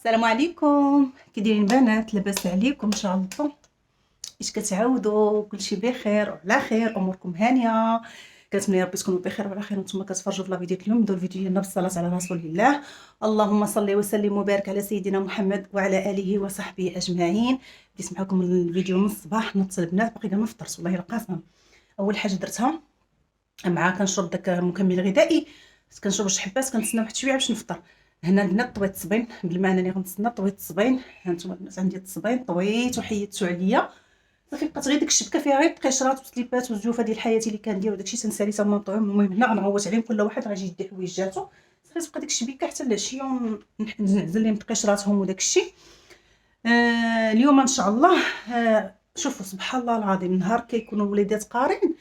السلام عليكم، كي دايرين البنات؟ لاباس عليكم ان شاء الله؟ اش كتعاودوا؟ كلشي بخير وعلى خير، اموركم هانيه؟ كنتمنى ربي تكونوا بخير وعلى خير وانتم كتفرجوا في لا فيديو اليوم. نديرو الفيديو ديالنا بالصلاه على رسول الله. اللهم صل وسلم وبارك على سيدنا محمد وعلى اله وصحبه اجمعين. بديت معكم الفيديو من الصباح، نط البنات باقي ما فطرت والله القسم. اول حاجه درتها مع كنشرب داك المكمل الغذائي، كنشرب شي حبات، كنتسنى واحد شويه باش نفطر. هنا البنات طويت الصبين بلا ما انني غنتسنى، طويت الصبين. ها نتوما البنات عندي الصبين طويت وحيدتو عليا، صافي بقات غير ديك الشبكه فيها غير القشرات والسليبات والزيوفه ديال حياتي اللي كندير وداكشي تنسالي تنطيهم. المهم هنا غنغوت عليهم كل واحد غيجي يدي حويجاتو، صافي تبقى ديك الشبكه حتى العشيه ونعزل لهم قشراتهم وداكشي. اليوم ان شاء الله شوفوا سبحان الله العظيم، نهار كيكونوا الوليدات قارين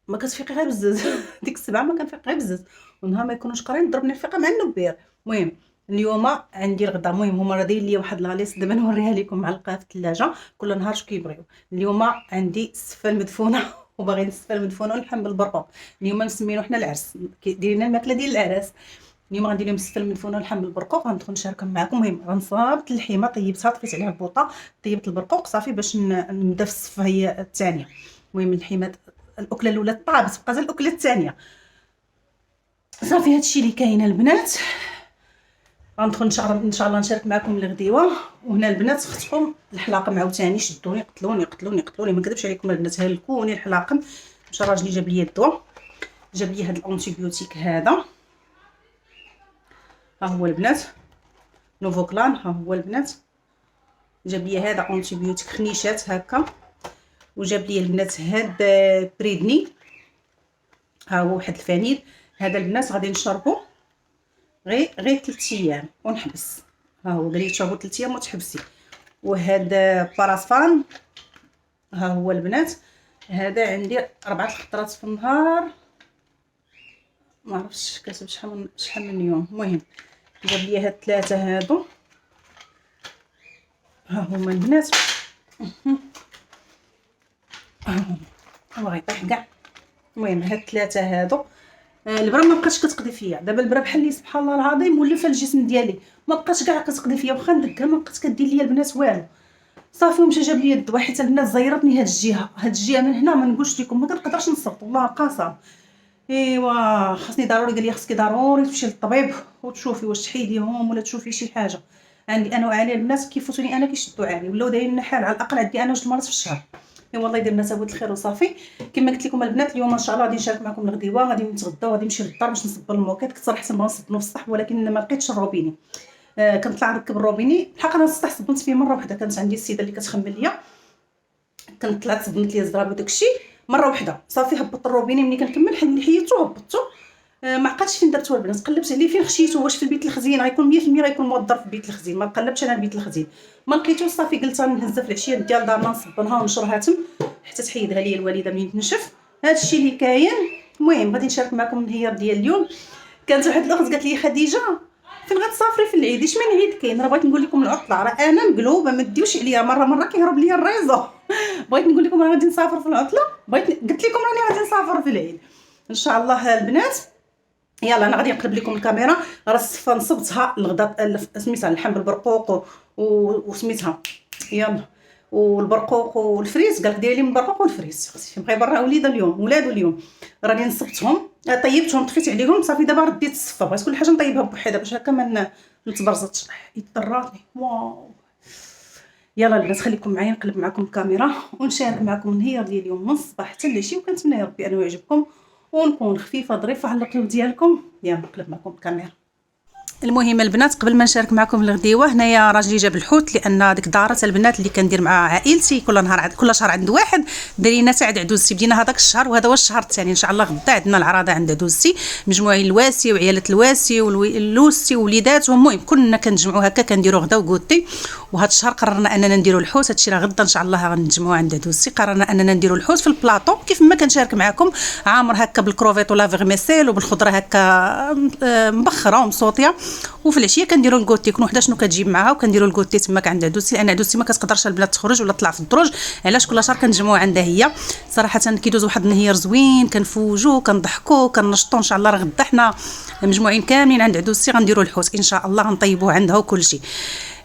ما كتفيقي غير بزاز ديك السبعه ما كنفيق غير بزاز، ونهار ما يكونوش قارين ضربني الفيقه مع النبير. المهم اليوم عندي الغدا، المهم هما راه دايرين لي واحد لاص دابا نوريها لكم معلقه في الثلاجه كل نهار اش كيبغيو. اليوم عندي السفه المدفونه وباغيين السفه المدفونه واللحم بالبرقوق. اليوم مسمينو حنا العرس، دايرين الماكله ديال العرس. اليوم غندير لهم السفه المدفونه واللحم بالبرقوق، غندخل نشاركهم معكم. المهم غنصابت اللحيمه طيبتها، طفيت عليها البوطه، طيبت البرقوق صافي باش نبدا في السفه هي الثانيه. المهم اللحيمه الاكله الاولى طابت، بقات الاكله الثانيه. صافي هادشي اللي كاين البنات. غندخل ان شاء الله نشارك معكم الغديوه. وهنا البنات اختكم الحلاقم عاوتاني شدوني قتلوني ما نكذبش عليكم البنات، هلكوني الحلاقم. مشى راجلي جاب لي الدواء، جاب لي هذا الانتيبيوتيك هذا، ها هو البنات نوفوكلان، ها هو البنات جاب لي هذا انتيبيوتيك خنيشات هكا، وجاب لي البنات هاد بريدني، ها هو واحد الفانيل. هذا البنات غادي نشربو غير 3 ايام ونحبس، ها هو قال لي تشربو 3 ايام وتحبسي. وهذا باراسفان، ها هو البنات هذا عندي 4 خطرات في النهار، ما عرفتش كاتب شحال من يوم. المهم جاب لي هاد 3 هادو، ها هما البنات هو غيطيح كاع. المهم هاد 3 هادو. البرا ما بقاتش كتقضي فيا دابا، البرا بحال لي سبحان الله العظيم ولف في الجسم ديالي، ما بقاتش كاع كتقضي فيا، واخا ندكها ما بقات كدير ليا البنات والو. صافي ومشى جاب لي الدواء، حيت البنات زيرتني هاد الجهه من هنا ما نقولش لكم ما كنقدرش نصبط والله قسم. ايوا خاصني ضروري، قال لي خصك ضروري تمشي للطبيب وتشوفي واش تحيديهم ولا تشوفي شي حاجه. عندي انا وعلي البنات كيفوتوني انا كيشدوا علي، ولاو دايرين حال على الاقل عندي انا 2 مرات في الشهر. اي والله يدير لنا سواد الخير وصافي. كما قلت لكم البنات اليوم ان شاء الله غادي نشارك معكم الغديوه، غادي نتغداو، غادي نمشي للدار باش نصب الموكيط. كنت صراحه ما نصب في السطح ولكن ما لقيتش الروبيني. كنطلع نركب الروبيني الحق، انا السطح صبنت فيه مره واحده، كانت عندي السيده اللي كتخمم ليا، كنت طلعت صبنت لي الزراب وداكشي مره واحده صافي. هبطت الروبيني ملي كنكمل حيدته هبطته، ما عقلتش فين درتو البنات، قلبت عليه فين خشيتو، واش في البيت الخزين غيكون 100% غيكون موظف في البيت الخزين. ما قلبتش انا البيت الخزين ما لقيتوش، صافي قلت غنهزها في العشيه ديال دارنا نصبنها ونشرها تم حتى تحيدها لي الوالده منين تنشف. هادشي اللي كاين. المهم غادي نشارك معكم النهار ديال اليوم. كانت واحد الاخت قالت لي خديجه فين غتسافري في العيد؟ اش من عيد كاين؟ راه بغيت نقول لكم العطله، راه انا مقلوبه ما ديوش عليا، مره كيهرب ليا الريزو بغيت نقول لكم راه غادي نسافر في العطله، قلت لكم راني غادي نسافر في العيد ان شاء الله البنات. يلا انا غادي نقلب لكم الكاميرا. راه الصفه نصبتها الغدا سميتها اللحم بالبرقوق وسميتها يلا والبرقوق والفريز، قالك ديري لي من البرقوق والفريز، خصني نبقى برا وليده اليوم ولادو اليوم. راني نصبتهم طيبتهم طفيت عليهم صافي. دابا رديت الصفه، بغيت كل حاجه نطيبها بوحدها باش هكا ما نتبرزطش. يضراتني واو. يلا البنات خليكم معايا نقلب معكم الكاميرا ونشارك معكم النهار ديال اليوم من الصباح حتى العشيه، وكنتمنى يا ربي انه يعجبكم ونكون خفيفه ظريفه على القلوب ديالكم. يلا نقلب معكم الكاميرا. المهم البنات قبل ما نشارك معكم الغديوه، هنايا راجلي جاب الحوت، لان ديك دارة البنات اللي كندير مع عائلتي كل نهار كل شهر عند واحد، دارينا تاع عدوزتي. بدينا هذاك الشهر وهذا هو الشهر الثاني ان شاء الله. غدا عندنا العراضه عند عدوزتي، مجموعين الواسي وعياله الواسي واللوسي ووليداتهم. المهم كنا كنجمعوا هكا كنديروا غدا وكوتي. وهذا الشهر قررنا اننا نديروا الحوت، هادشي راه غدا ان شاء الله غنجمعوا عند عدوزتي. قررنا اننا نديروا الحوت في البلاطو كيف ما كنشارك معكم، عامر هكا بالكروفيت ولا فيغميسيل وبالخضره هكا مبخره ومصوطيه. وفي العشيه كنديروا الكوتي. كون وحده شنو كتجيب معاها وكنديروا الكوتي تماك عند عدوسي، لان عدوسي ما كتقدرش البنات تخرج ولا تطلع في الدروج، علاش كل شهر كنجمعوا عندها هي. صراحه كيدوز واحد النهار زوين، كنفوجوا كنضحكوا كنشطوا. ان شاء الله راه غدا حنا مجموعين كاملين عند عدوسي غنديروا الحوت ان شاء الله، غنطيبوه عندها وكل شيء.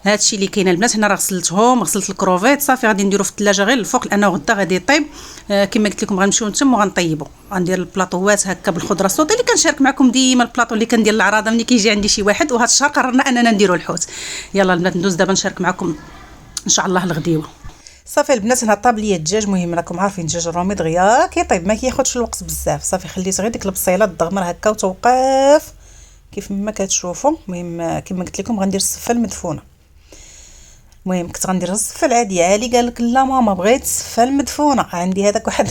هادشي اللي كاين البنات. هنا راه غسلتهم، غسلت الكروفيت صافي، غادي نديرو في الثلاجه غير الفوق لانه غدا غادي يطيب. كما قلت لكم غنمشيو نتم وغنطيبو. غندير البلاطوات هكا بالخضره السوطي اللي كنشارك معكم ديما، البلاطو اللي كندير العراضه ملي كيجي عندي شي واحد. وهذا الشهر قررنا اننا نديرو الحوت. يلا البنات ندوز دابا نشارك معكم ان شاء الله الغديوه. صافي البنات هنا طاب ليا الدجاج. مهم راكم عارفين الدجاج الرومي دغيا كيطيب ما كياخذش الوقت بزاف. صافي خليت غير ديك البصيله تضغمر هكا وتوقف كيف ما كتشوفوا. المهم كما قلت لكم غندير الصفه المدفونه. المهم كنت غندير الصفه العاديه، علي قال لك لا ماما بغيت الصفه المدفونه. عندي هذاك واحد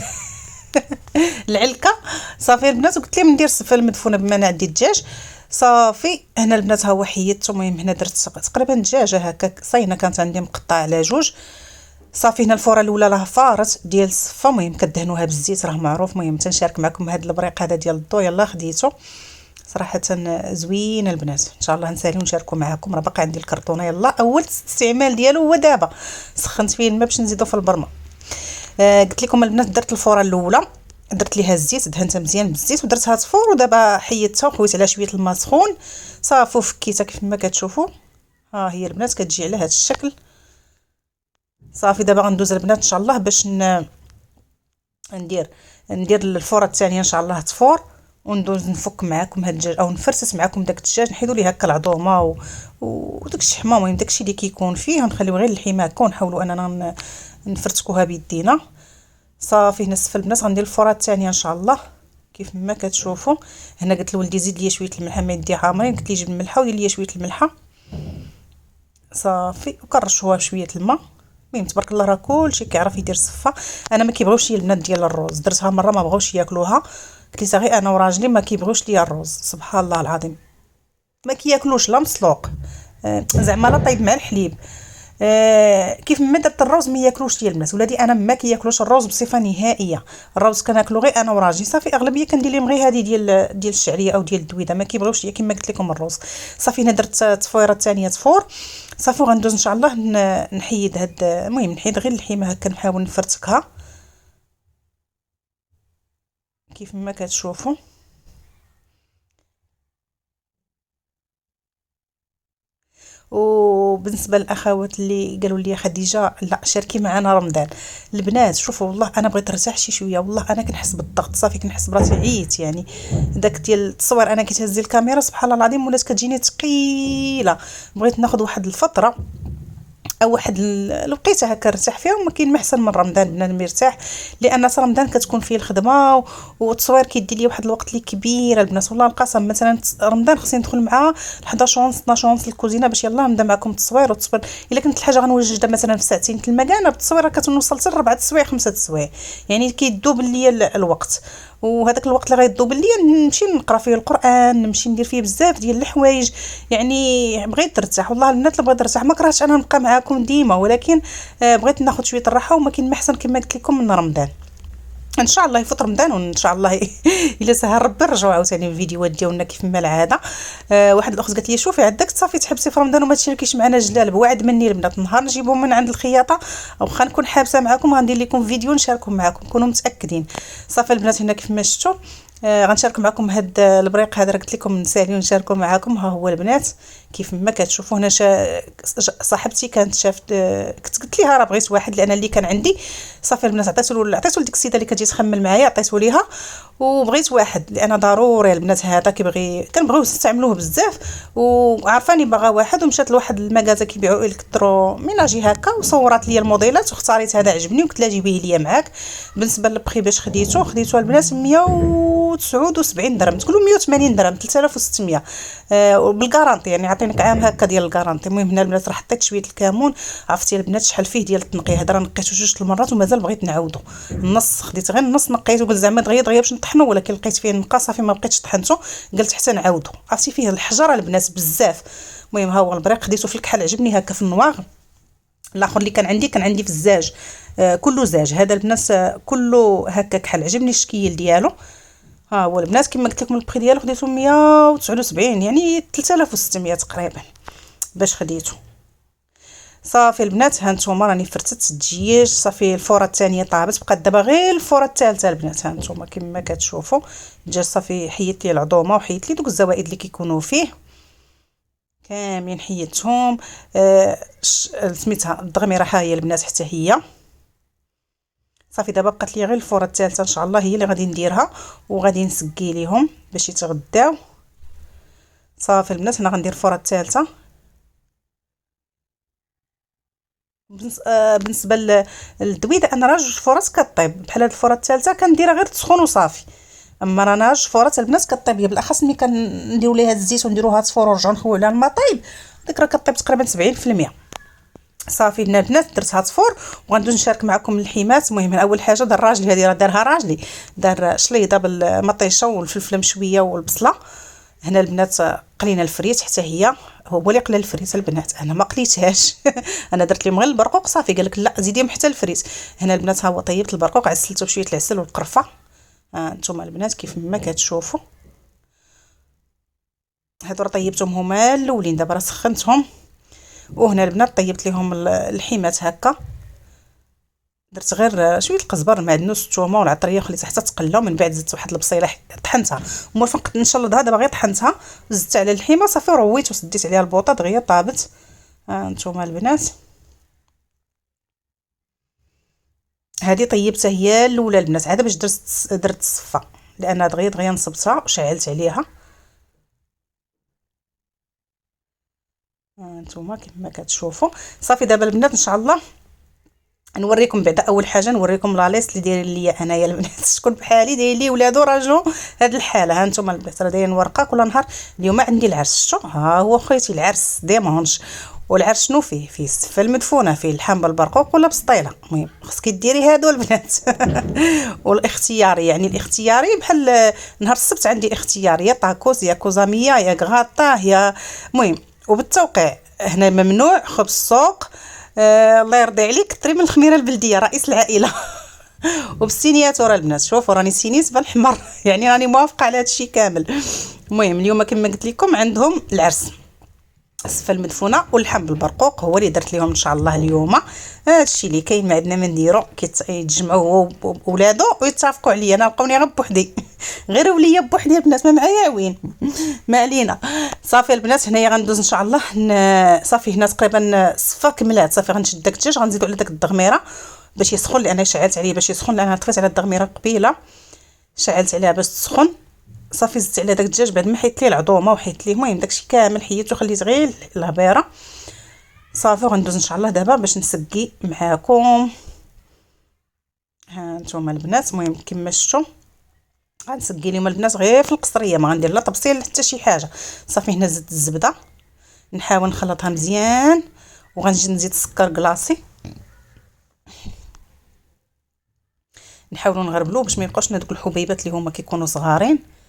العلكه. صافي البنات قلت لهم ندير الصفه المدفونه بما انا عندي الدجاج. صافي هنا البنات ها هو حيدته. المهم هنا درت تقريبا دجاجه هكا صينه كانت عندي مقطعه على جوج. صافي هنا الفوره الاولى راه فارت ديال الصفه. المهم كدهنوها بالزيت راه معروف. المهم تنشارك معكم هذا البريق هذا ديال الضو. يلا خديته صراحه زوين البنات. ان شاء الله نسالي ونشاركوا معكم. راه باقي عندي الكرتونه. يلا اول استعمال ديالو هو دابا. سخنت فيه الماء باش نزيدو في البرمه. قلت لكم البنات درت الفوره الاولى، درت ليها الزيت، دهنتها مزيان بالزيت ودرتها تفور. ودابا حيدتها وخويت على شويه الماء سخون صافي وفكيتها كيف ما كتشوفوا. ها هي البنات كتجي على هذا الشكل. صافي دابا غندوز البنات ان شاء الله باش ندير الفوره الثانيه ان شاء الله تفور، وندوز نفك معكم هاد الدجاج او نفرسس معكم داك الدجاج. نحيدوا ليه هكا العظومه وداك الشحمه. المهم داكشي اللي كيكون فيه نخليو غير اللحمه هكا ونحاولوا اننا نفرتكوها بيدينا. صافي هنا السفل البنات غندير الفوره الثانيه ان شاء الله كيف ما كتشوفوا. هنا قلت لولدي زيد لي شويه الملحه ما يدي عامرين، قلت ليه جيب الملحه ودير لي شويه الملحه. صافي وكرشوها بشويه الماء. المهم تبارك الله راه كلشي كيعرف يدير صفه. انا ما كيبغيوش لي البنات ديال الروز، درتها مره ما بغاوش ياكلوها. قلت لها غير انا وراجلي ما كيبغيوش لي الروز. سبحان الله العظيم ما كياكلوش لا مسلوق زعما لا طيب مع الحليب. كيف ما درت الروز ما ياكلوش لي البنات. ولادي انا ما كياكلوش الروز بصفه نهائيه. الروز كناكلو غير انا وراجلي. صافي اغلبيه كندير لهم غير هذه ديال الشعريه او ديال الدويده. ما كيبغيوش ليا كما قلت لكم الروز. صافي هنا درت تصفيره ثانيه تفور. صافي وغندوز ان شاء الله نحيد هاد. المهم نحيد غير اللحمه هكا نحاول نفرتكها كيف ما كتشوفوا. وبالنسبه للاخوات اللي قالوا لي خديجه لا شاركي معنا رمضان، البنات شوفوا والله انا بغيت نرتاح شي شويه. والله انا كنحس بالضغط. صافي كنحس براسي عييت يعني. داك ديال التصوير انا كتهز الكاميرا سبحان الله العظيم ولات كتجيني ثقيله. بغيت ناخذ واحد الفتره او واحد الوقيته هكا نرتاح فيها. وما كاين ما احسن من رمضان بنادم مرتاح، لان رمضان كتكون فيه الخدمه والتصوير كيدير لي واحد الوقت اللي كبير البنات. والله القسم مثلا رمضان خصني ندخل مع 11 ونص 12 ونص الكوزينه باش يلاه نبدا معكم التصوير. والتصوير الا كنت الحاجه غنوجدها مثلا في ساعتين المكانه بالتصوير كتوصل حتى 4 سوايع 5 سوايع يعني كيدوب ليا الوقت. وهذاك الوقت اللي غيدوب ليا نمشي نقرا فيه القران، نمشي ندير فيه بزاف ديال الحوايج. يعني بغيت نرتاح والله البنات اللي بغيت نرتاح. ما كرهتش انا نبقى معاكم ديما، ولكن بغيت ناخذ شويه الراحه. وما كاين ما احسن كما قلت لكم من رمضان. ان شاء الله يفوت رمضان وان شاء الله الا سهل ربي نرجعوا عاوتاني الفيديوهات ديالنا كيف ما العاده. واحد الاخت قالت لي شوفي عندك صافي تحبسي في رمضان وما تشاركيش معنا جلال. بوعد مني البنات نهار نجيبو من عند الخياطه واخا نكون حابسه معكم غندير لكم فيديو نشاركو معكم كونوا متاكدين. صافي البنات هنا كيف ما شفتوا غنشارك معكم هاد البريق هذا. قلت لكم نسالي ونشاركوا معكم. ها هو البنات كيف ما كتشوفوا هنا. صاحبتي كانت شافت كنت قلت لها راه بغيت واحد لان اللي كان عندي صافي البنات عطيته لديك السيده اللي كتجي تخمل معايا عطيته ليها. وبغيت واحد لان ضروري البنات هذا كنبغيو نستعملوه بزاف. وعارفاني باغا واحد ومشات لواحد المغازه كيبيعوا الكترو ميناجي هكا وصورات لي الموديلات واختاريت هذا عجبني وقلت لها جيبيه ليا معاك. بالنسبه للبخي باش خديته البنات 179 درهم تقولوا 180 درهم 3600 بالكارانتي يعني عطينك عام هكا ديال الكارانتي. المهم هنا البنات راه حطيت شويه الكمون. عرفتي البنات شحال فيه ديال التنقيه. هذا راه نقيته 2 المرات ومازال بغيت نعاودو. النص خديت غير النص نقيته قلت زعما دغيا باش نطحنو ولكن لقيت فيه نقا صافي ما بقيتش طحنته قلت حتى نعاودو. عرفتي فيه الحجره البنات بزاف. المهم ها هو البريق خديته في الكحل عجبني هكا في النواغ. الاخر اللي كان عندي في الزاج كله زاج. هذا البنات كله هكا كحل عجبني الشكل ديالو. ها هو البنات كما قلت لكم البخي ديالو خديتو 179 يعني 3600 تقريبا باش خديتو. صافي البنات ها نتوما راني فرتت الدجاج، صافي الفوره الثانيه طابت، بقات دابا غير الفوره الثالثه البنات. ها نتوما كما كتشوفوا الدجاج صافي حيدت ليه العظومه وحيدت ليه دوك الزوائد اللي كيكونوا فيه كاملين حيدتهم. سميتها الدغميره ها هي البنات حتى هي. صافي دابا بقات لي غير الفوره الثالثه ان شاء الله هي اللي غادي نديرها وغادي نسقي ليهم باش يتغداو. صافي البنات هنا غندير الفوره الثالثه. بالنسبه للدويده انا راه جوج فرات كطيب بحال هاد الفوره الثالثه كنديرها غير تسخن وصافي، اما رانا جوج فرات البنات كطيب، بالاخص ملي كنديروا ليها الزيت ونديروها تصفر ونرجعوا نخويو عليها الماء طايب ديك راه كطيب تقريبا 70%. صافي هنا البنات درتها تصفر وغندوز نشارك معكم اللحيمات. المهم اول حاجه دار راجلي، هذه راه دارها راجلي، دار شليضه بالمطيشه والفلفله مشويه والبصله. هنا البنات قلينا الفريت حتى هي، هو اللي قلى الفريت البنات انا ما قليتهاش انا درت لهم غير البرقوق صافي، قال لك لا زيديهم حتى الفريت. هنا البنات ها هو طيبت البرقوق عسلته بشويه العسل والقرفه. ها انتم البنات كيف ما كتشوفوا هادو راه طيبتهم هما الاولين، دابا راه سخنتهم. وهنا البنات طيبت لهم الحيمات هكا، درت غير شويه القزبر المعدنوس الثومه والعطريه خليتها حتى تقلى، ومن بعد زدت واحد البصيله طحنتها ومرفقت نشلضها دابا غير طحنتها زدت على الحيمه صافي رويت وسديت عليها البوطه دغيا طابت. ها انتم البنات هذه طيبتها هي الاولى البنات عاد باش درت الصفه لان دغيا نصبتها وشعلت عليها. ها انتم كما كتشوفوا صافي دابا البنات ان شاء الله نوريكم بعدا. اول حاجه نوريكم لا ليست اللي دايرين ليا انايا البنات شكون بحالي داير لي ولادو راجلو هاد الحاله. ها نتوما البنات راه دايرين ورقه كل نهار. اليوم عندي العرس، شتو ها هو خويتي العرس ديمونج. والعرس شنو فيه السفه المدفونه، فيه اللحم بالبرقوق ولا بسطيله. المهم خصك ديري هادو البنات والاختياري يعني الاختياري بحال نهار السبت عندي اختياري يا طاكوس يا كوزاميه يا غاطا يا المهم وبالتوقيع. هنا ممنوع خبز السوق. الله يرضي عليك طري من الخميره البلديه رئيس العائله وبالسينياتور البنات. شوفوا راني سينيت بالحمر يعني راني موافقه على هادشي كامل. المهم اليوم كما قلت لكم عندهم العرس، السفه المدفونه واللحم بالبرقوق هو اللي درت لهم ان شاء الله اليوم. هادشي اللي كاين ما عندنا ما نديرو، كيتجمعوا هو وولادو ويتفقوا عليا انا لقوني غير بوحدي غير وليا بوحدي البنات ما معايا وين ما علينا. صافي البنات هنايا غندوز ان شاء الله صافي هنا تقريبا الصفه كملات. صافي غنشد داك الدجاج غنزيدو على داك الدغميره باش يسخن لان شعلت عليه باش يسخن لان طفيت على الدغميره قبيله شعلت عليها باش تسخن. صافي زدت على داك الدجاج بعد ما حيت ليه العظومه وحيت ليه المهم داكشي كامل حيدته خليت غير الهبيره. صافي غندوز ان شاء الله دابا باش نسقي معاكم. ها نتوما البنات المهم كما شفتوا غنسقي لهم البنات غير في القصريه ما غندير لا طبسيل حتى شي حاجه. صافي هنا زدت الزبده نحاول نخلطها مزيان وغنجي نزيد السكر كلاصي نحاولوا نغربلو باش ما يبقاوش دوك الحبيبات اللي هما كيكونوا صغارين.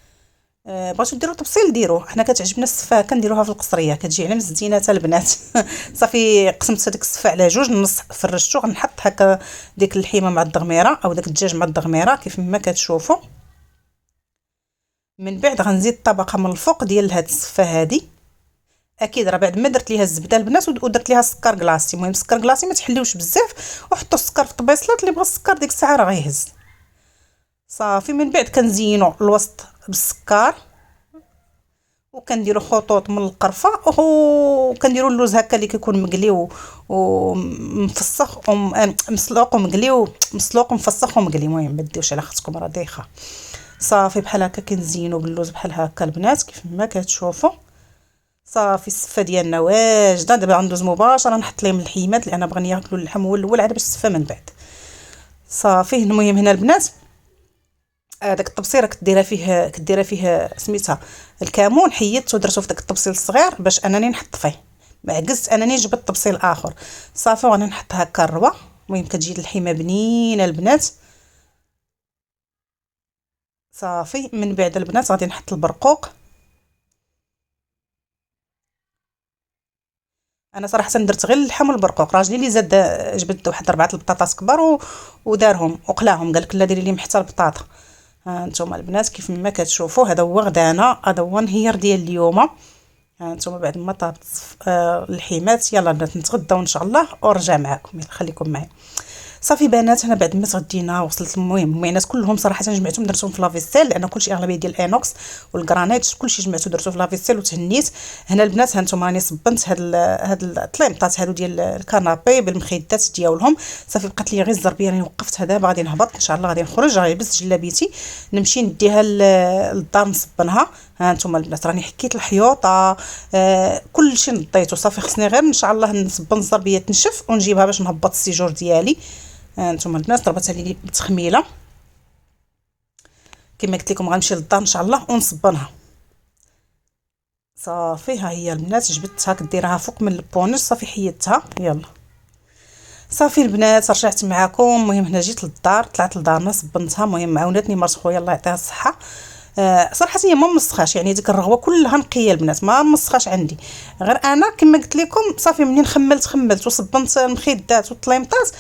بغيتو ديروا طبسيل ديروه، حنا كتعجبنا السفه كنديروها في القصريه كتجي على مزينات البنات صافي قسمت هذيك السفه على جوج نص فرشتو غنحط هكا ديك اللحيمه مع الدغميره او داك الدجاج مع الدغميره كيف ما كتشوفوا. من بعد غنزيد طبقه من الفوق ديال هاد السفه هادي اكيد راه بعد ما درت ليها الزبده البنات ودرت ليها السكر كلاصي. المهم السكر كلاصي ما تحليوش بزاف وحطوا السكر في طبيصلات اللي بغى السكر ديك الساعه راه غيهز. صافي من بعد كنزينوا الوسط بالسكر وكنديروا خطوط من القرفه وكنديروا اللوز هكا اللي كيكون مقلي ومفسخ ومسلوق ومقلي ومسلوق ومفسخ ومقلي. المهم ما ديوش على اختكم راه دايخه. صافي بحال هكا كنزينوا باللوز بحال هكا البنات كيف ما كتشوفوا. صافي السفه ديالنا واجده. دابا غندوز مباشره نحط لهم اللحيمات لان بغا ياكلوا اللحم هو الاول عاد باش السفه من بعد. صافي المهم هنا البنات داك الطبسيل كديرها فيه سميتها الكمون حيدته ودرته في داك الطبسيل الصغير باش انني نحط فيه ما عجزت انني جبت طبسيل اخر. صافي وانا نحط هكا الربه. المهم كتجي اللحيمه بنينه البنات. صافي من بعد البنات غادي نحط البرقوق. انا صراحه درت غير اللحم والبرقوق، راجلي اللي زاد جبد واحد 4 البطاطات كبار ودارهم وقلاهم قال لك لا ديري لي حتى البطاطا. ها انتم البنات كيف ما كتشوفوا هذا هو غدانا، هذا هو نهير ديال اليوم. ها انتم بعد ما طابت الحيمات يلا البنات نتغداو ان شاء الله ونرجع معكم، يلا خليكم معايا. صافي بنات انا بعد ما تغدينا وصلت المهم المعينات كلهم صراحه جمعتهم درتهم في لافيسيل، لان كلشي اغلبيه ديال الانوكس والكرانيت كلشي جمعته درتو في لافيسيل وتهنيت. هنا البنات هانتوما راني صبنت هاد الطليمطات هادو ديال الكنابي بالمخيدات ديالهم. صافي بقات لي غير الزربيه راني وقفتها دابا غادي نهبط ان شاء الله، غادي نخرج غادي نلبس جلابيتي نمشي نديها للدار نصبنها. ها انتم البنات راني حكيت الحيوطه كلشي نضيتو، صافي خصني غير ان شاء الله نصبن الزربيه تنشف ونجيبها باش نهبط السيجور ديالي. انتم البنات ضربت علي التخميله كما قلت لكم غنمشي للدار ان شاء الله ونصبنها. صافي ها هي البنات جبدتها كديرها فوق من البونش، صافي حيدتها يلا. صافي البنات رجعت معكم، المهم هنا جيت للدار طلعت لدارنا صبنتها، المهم عاونتني مرت خويا الله يعطيها الصحه. صراحه هي ما مسخاش يعني ديك الرغوه كلها نقيه البنات ما مسخاش عندي، غير انا كما قلت لكم صافي منين خملت وصبنت المخيدات والطليمطات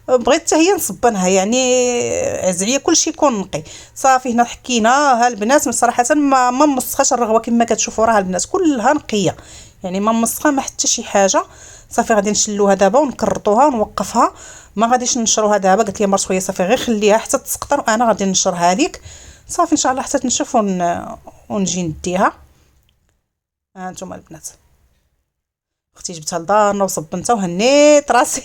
بغيت حتى هي نصبنها يعني عزعيه كلشي يكون نقي. صافي هنا حكينا ها البنات صراحه ما مسخاش الرغوه كما كتشوفوا راها البنات كلها نقيه يعني ما مسخه ما حتى شي حاجه. صافي غادي نشلوها دابا ونكرطوها ونوقفها، ما غاديش ننشروها دابا، قالت لي مرت خويا صافي غير خليها حتى تسقطر وانا غادي ننشرها ليك. صافي ان شاء الله حتى تنشف ونجي نديها. ها انتم البنات اختي جبتها لدارنا وصبنتها وهنيت راسي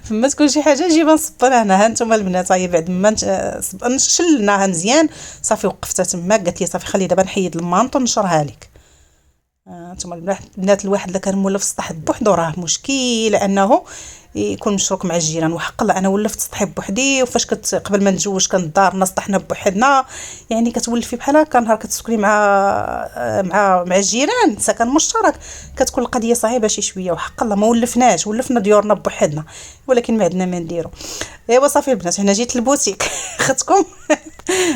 فما تكون شي حاجه نجيبها نصبنها هنا. ها انتم البنات هي بعد ما شلناها مزيان صافي وقفتها تما، قالت لي صافي خلي دابا نحيد المانطو ونشرها لك. انتم البنات الواحد اللي كان مولف السطح بوحدو راه مشكل انه يكون مشروك مع الجيران، وحق الله انا ولفت سطحي بوحدي، وفاش قبل ما نتزوج كان دارنا سطحنا بوحدنا يعني كتولفي بحال هكا نهار كتسكني مع الجيران سكن مشترك كتكون القضيه صعيبه شي شويه، وحق الله ما ولفناش ولفنا ديورنا بوحدنا ولكن ما عندنا ما نديرو. ايوا صافي البنات هنا جيت للبوتيك اختكم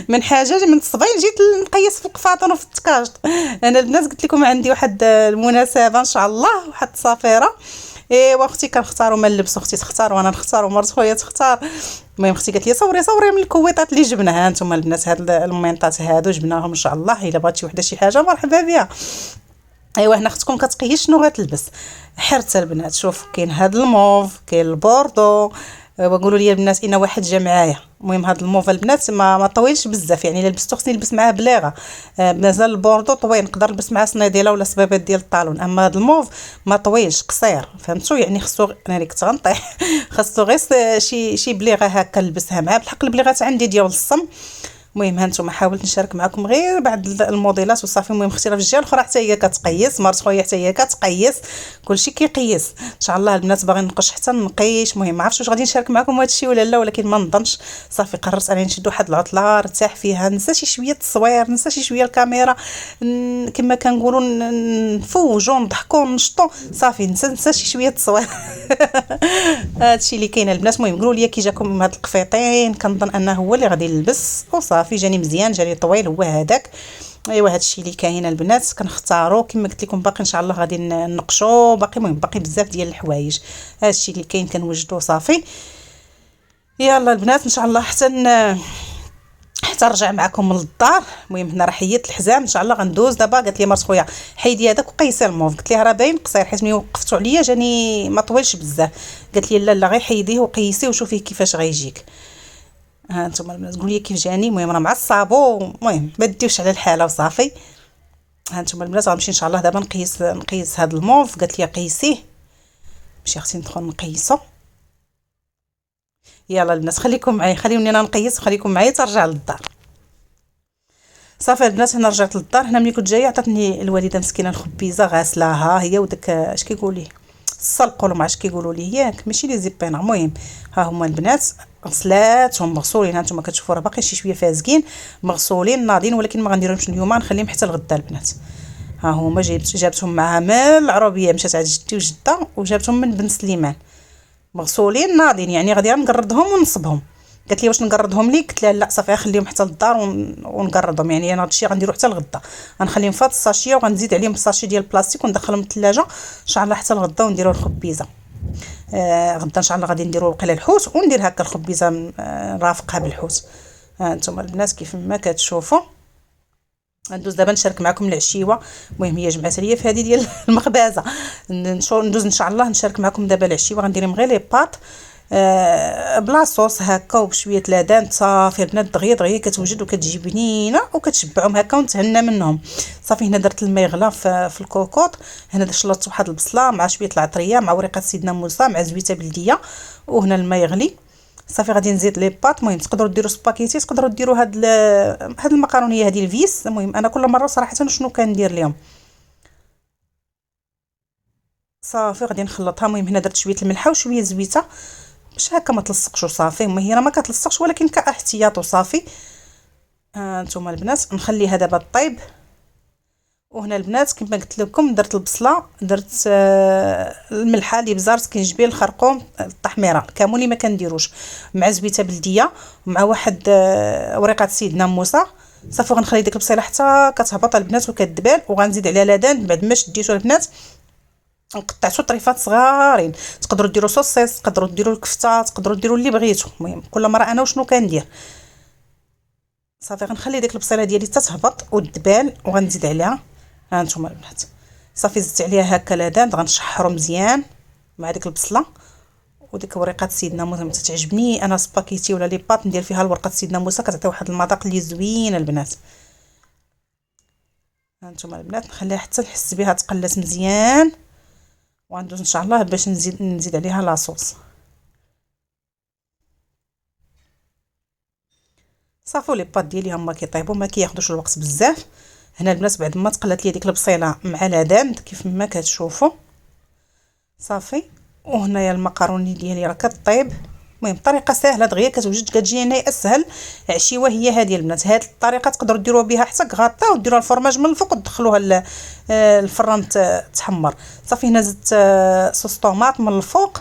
من حاجه من الصباين جيت نقيس في القفاطون وفي التكاشط. انا البنات قلت لكم عندي واحد المناسبه ان شاء الله واحد الصافيره، ايوا اختي كنختاروا ما نلبسوا، اختي تختار وانا نختار ومرت خويا تختار. المهم اختي قالت لي صوري من الكويطات اللي جبناها. انتم البنات هاد المينطات هادو جبناهم ان شاء الله، الا بغات شي وحده شي حاجه مرحبا بها. ايوا هنا اختكم كتقيس شنو غتلبس. حرت البنات شوف كاين هاد الموف كاين البوردو، وقولوا لي البنات ان واحد جا معايا. المهم هاد الموف البنات ما طويلش بزاف يعني الا لبستو خصني نلبس معاه بلاغه، مازال البوردو طويل نقدر نلبس معاه صنيديله ولا صبابات ديال الطالون، اما هاد الموف ما طويلش قصير فهمتوا يعني خصو انا اللي كنت غنطيح خصو غير شي بليغه هكا نلبسها معاه، بالحق البليغات عندي ديال الصم. المهم هانتوما حاولت نشارك معكم غير بعض الموديلات وصافي. المهم اختي راه في الجهه الاخرى حتى هي كتقيس، مرت خويا حتى هي كتقيس، كلشي كيقيس ان شاء الله البنات باغي نقش حتى نقيش. المهم ما عرفتش واش غادي نشارك معكم هذا الشيء ولا لا، ولكن ما نظنش. صافي قررت انني نشد واحد العطله ارتاح فيها، ننسى شي شويه التصوير ننسى شي شويه الكاميرا، كما كنقولوا نفوجوا نضحكوا نشطوا، صافي ننسى شي شويه التصوير هادشي اللي كاين البنات. المهم قولوا لي كي جاكم هاد القفيطين، كنظن انه هو اللي غادي نلبس وصافي جاني مزيان جاني طويل هو هذاك. ايوا هادشي اللي كاين البنات كنختاروا كما قلت لكم، باقي ان شاء الله غادي ننقشوا باقي، المهم باقي بزاف ديال الحوايج. هادشي اللي كاين كنوجدوه صافي. يلا البنات ان شاء الله حتى نرجع معكم للدار. المهم هنا راه حيدت الحزام ان شاء الله غندوز دابا. قالت لي مرت خويا حيدي هذاك وقيسي الموف، قلت لها راه باين قصير حيت ملي وقفتو عليا جاني ما طويلش بزاف. قالت لي لا غير حيديه وقيسيه وشوفيه كيفاش غيجيك. ها انتم البنات قولوا لي كيف جاني. المهم راه مع الصابو، المهم ما ديوش على الحاله وصافي. ها انتم البنات غنمشي ان شاء الله دابا نقيس هذا الموف. قالت لي قيسيه ماشي اختي ندخل نقيسو. يلا البنات خليكم معايا، خليوني انا نقيس وخليكم معايا ترجع للدار. صافي البنات هنا رجعت للدار. هنا ملي كنت جايه عطاتني الوالده مسكينه الخبيزه غاسلاها هي وداك اش كيقولي السلق ولا ما عرفتش كيقولوا لي ياك ماشي لي زيبينا. المهم ها هما البنات غسلاتهم مغسولين، هانتوما كتشوفوا راه باقي شي شويه فازقين مغسولين ناضين، ولكن ما غنديرهمش اليوم نخليهم حتى الغدا البنات. ها هما جابتهم معها من العروبيه مشات عند جدي وجده وجابتهم من بن سليمان مغسولين ناضين يعني غادي نقردهم ونصبهم. قالت لي واش نقردهم ليك؟ قلت لها لا صافي خليهم حتى للدار ونقردهم يعني انا هادشي غنديرو حتى الغدا، غنخليهم في هاد الساشيه وغنزيد عليهم الساشي ديال البلاستيك وندخلهم للثلاجه ان شاء الله حتى الغدا ونديرو الخبيزه. غدا ان شاء الله غادي نديرو وقيله الحوت وندير هكا الخبيزه نرافقها بالحوت. ها انتم البنات كيف ما كتشوفوا. ندوز دابا نشارك معكم العشيوه. المهم هي جمعات ليا في هذه ديال المخبازه. ندوز ان شاء الله نشارك معكم دابا العشيوه. غندير غير لي باط بلا صوص هكا وبشويه لادان صافي البنات، دغيا دغيا كتوجد وكتجي بنينه وكتشبعهم هكا ونتهنى منهم. صافي هنا درت الماء يغلى في الكوكوط. هنا درت شلطت واحد البصله مع شويه العطريه مع ورقه سيدنا موسى مع زويته بلديه، وهنا الماء يغلي. صافي غادي نزيد لي باط. المهم تقدروا ديروا سباكيتي، تقدروا ديروا هاد المكرونيه هذه الفيس. المهم انا كل مره صراحه شنو كندير لهم. صافي غادي نخلطها. المهم هنا درت شويه الملحه وشويه زويته باش هكا ما تلصقش وصافي. هما هي راه ما كتلصقش ولكن كاحتياط وصافي. ها انتم البنات نخليها دابا طيب. وهنا البنات كما قلت لكم درت البصله، درت الملحه اللي بزارت كنجبير الخرقوم التحميره الكموني ما كنديروش، مع زويته بلديه ومع واحد ورقه سيدنا موسى. صافي غنخلي ديك البصيله حتى كتهبط البنات وكتدبال، وغنزيد عليها لادان بعد ما شديتو البنات قطعتو طريفات صغارين. تقدروا ديروا صوصيص، تقدروا ديروا الكفته، تقدروا ديروا اللي بغيتو. المهم كل مره انا وشنو كندير. صافي غنخلي ديك البصيله ديالي حتى تهبط وتدبال وغنزيد عليها. ها نتوما البنات صافي زدت عليها هكا لادان غنشحرو مزيان مع ديك البصله وديك ورقه سيدنا موسى. تعجبني انا سباكيتي ولا لي باط ندير فيها الورقه سيدنا موسى، كتعطي واحد المذاق اللي زوين البنات. ها نتوما البنات نخليها حتى نحس بها تقلات مزيان، وغندوز ان شاء الله باش نزيد عليها لاصوص. صافي لي باط ديالي هما كيطيبوا ما كياخذوش الوقت بزاف. هنا البنات بعد ما تقلات لي ديك البصيله مع لادان كيف ما كتشوفوا صافي. وهنايا المقاروني ديالي راه كطيب. المهم طريقه سهله دغيا كتوجد كتجي هنا اسهل عشيوه هي هذه البنات. هذه الطريقه تقدروا ديروها بها حتى كغاطا وديروها الفرماج من الفوق وتدخلوها الفران تحمر. صافي هنا زدت صوص طوماط من الفوق.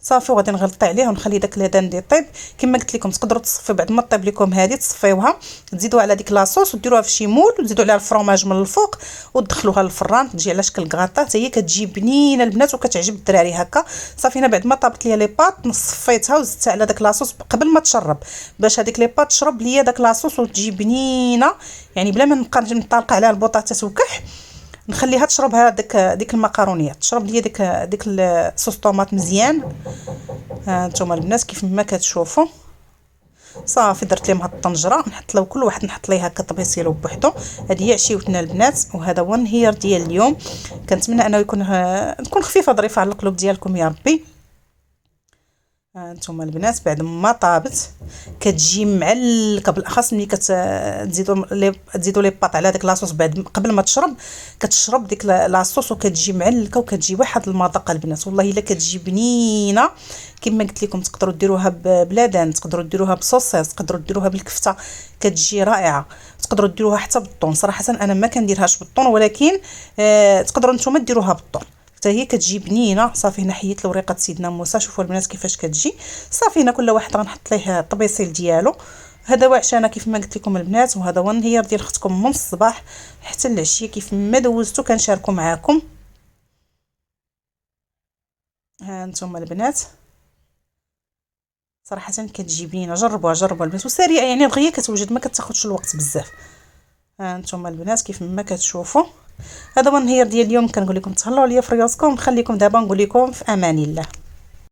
صافي وغادي نغلطي عليه ونخلي داك لادان دي طيب. كما قلت لكم تقدروا تصفيو بعد ما طيب لكم هذه تصفيوها تزيدوها على ديك لاصوص وديروها في شي مول وتزيدوا عليها الفرماج من الفوق وتدخلوها للفران تجي على شكل كغاطا حتى هي كتجي بنينه البنات وكتعجب الدراري هكا. صافي هنا بعد ما طابت ليا لي باط نصفيتها وزدتها على داك لاصوص قبل ما تشرب باش هذيك لي باط تشرب ليا داك لاصوص وتجي بنينه، يعني بلا ما نبقى نطالقه عليها البطاطا وكح. نخليها تشرب ديك المكرونيات تشرب ليا ديك الصوص طوماط مزيان. ها نتوما البنات كيف ما كتشوفوا. صافي درت لهم هاد الطنجره نحط له كل واحد نحط ليه هكا طبيسيلو بوحدو. هذه هي عشيوتنا البنات وهذا هو النهير ديال اليوم. كنتمنى انه تكون خفيفه ظريفه على القلوب ديالكم يا ربي. ها نتوما البنات بعد ما طابت كتجي معلكه بالاخص ملي تزيدوا لي باط على داك لاصوص بعد قبل ما كتشرب ديك لاصوص وكتجي معلكه وكتجي واحد المذاق البنات والله الا كتجي بنينه. كما قلت لكم تقدروا ديروها بلادان، تقدروا ديروها بصوصيص، تقدروا ديروها بالكفته كتجي رائعه. تقدروا ديروها حتى بالطون. صراحه انا ما كنديرهاش بالطون ولكن تقدروا نتوما ديروها بالطون حتى هي كتجي بنينه. صافي هنا حيت لورقه سيدنا موسى. شوفوا البنات كيفاش كتجي. صافي هنا كل واحد غنحط ليه الطبيصيل ديالو. هذا هو عشانا كيف ما قلت لكم البنات، وهذا هو النهير ديال اختكم من الصباح حتى العشيه كيف ما دوزتو كنشاركو معاكم. ها نتوما البنات صراحه كتجي بنينه. جربوها البنات وسريعه يعني دغيا كتوجد ما كتاخذش الوقت بزاف. ها نتوما البنات كيف ما كتشوفوا. هذا هو النهير ديال اليوم. كنقول لكم تهلاو ليا في ريوسكم. نخليكم دابا نقول لكم في امان الله.